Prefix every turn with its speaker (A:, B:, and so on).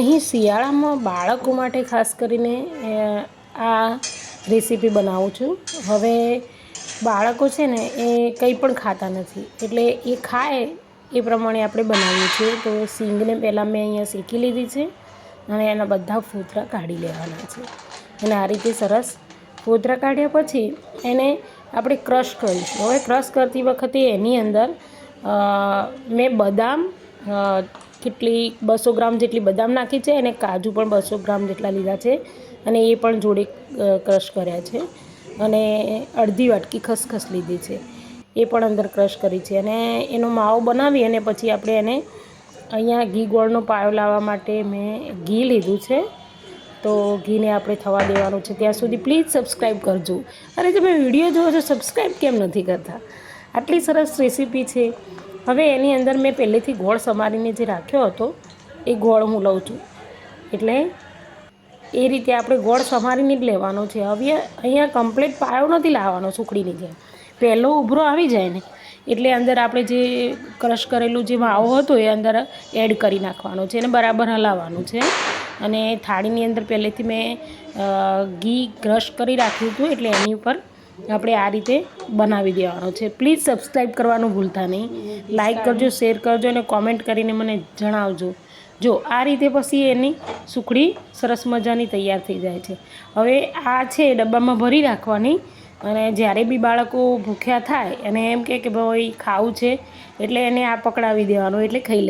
A: અહીં શિયાળામાં બાળકો માટે ખાસ કરીને આ રેસીપી બનાવું છું. હવે બાળકો છે ને એ કંઈ પણ ખાતા નથી, એટલે એ ખાય એ પ્રમાણે આપણે બનાવીએ છીએ. તો સિંગને પહેલાં મેં અહીંયા શેકી લીધી છે અને એના બધા ફોતરા કાઢી લેવાના છે. અને આ રીતે સરસ ફોતરા કાઢ્યા પછી એને આપણે ક્રશ કરીશું. હવે ક્રશ કરતી વખતે એની અંદર મેં બદામ કેટલી 200 ગ્રામ જેટલી બદામ નાખી છે અને કાજુ પણ 200 ગ્રામ જેટલા લીધા છે અને એ પણ જોડે ક્રશ કર્યા છે. અને અડધી વાટકી ખસખસ લીધી છે, એ પણ અંદર ક્રશ કરી છે. અને એનો માવો બનાવી અને પછી આપણે એને અહીંયા ઘી ગોળનો પાયો લાવવા માટે મેં ઘી લીધું છે. તો ઘીને આપણે થવા દેવાનું છે. ત્યાં સુધી પ્લીઝ સબસ્ક્રાઈબ કરજો. અને તમે વિડીયો જોવો છો, સબસ્ક્રાઈબ કેમ નથી કરતા? આટલી સરસ રેસીપી છે. હવે એની અંદર મેં પહેલેથી ગોળ સમારીને જે રાખ્યો હતો એ ગોળ હું લઉં છું. એટલે એ રીતે આપણે ગોળ સમારીને જ લેવાનો છે. હવે અહીંયા કમ્પ્લીટ પાયો નથી લાવવાનો સુખડીની જેમ. પહેલો ઉભરો આવી જાય ને એટલે અંદર આપણે જે ક્રશ કરેલું જે માવો હતો એ અંદર એડ કરી નાખવાનો છે અને બરાબર હલાવવાનું છે. અને થાળીની અંદર પહેલેથી મેં ઘી ક્રશ કરી રાખ્યું હતું, એટલે એની ઉપર આપણે આ રીતે બનાવી દેવાનો છે. પ્લીઝ સબસ્ક્રાઈબ કરવાનું ભૂલતા નહીં. લાઈક કરજો, શેર કરજો અને કોમેન્ટ કરીને મને જણાવજો. જો આ રીતે પછી એની સુખડી સરસ મજાની તૈયાર થઈ જાય છે. હવે આ છે ડબ્બામાં ભરી રાખવાની અને જ્યારે બી બાળકો ભૂખ્યા થાય અને એમ કે ભાઈ ખાવું છે એટલે એને આ પકડાવી દેવાનું, એટલે ખાઈ લે.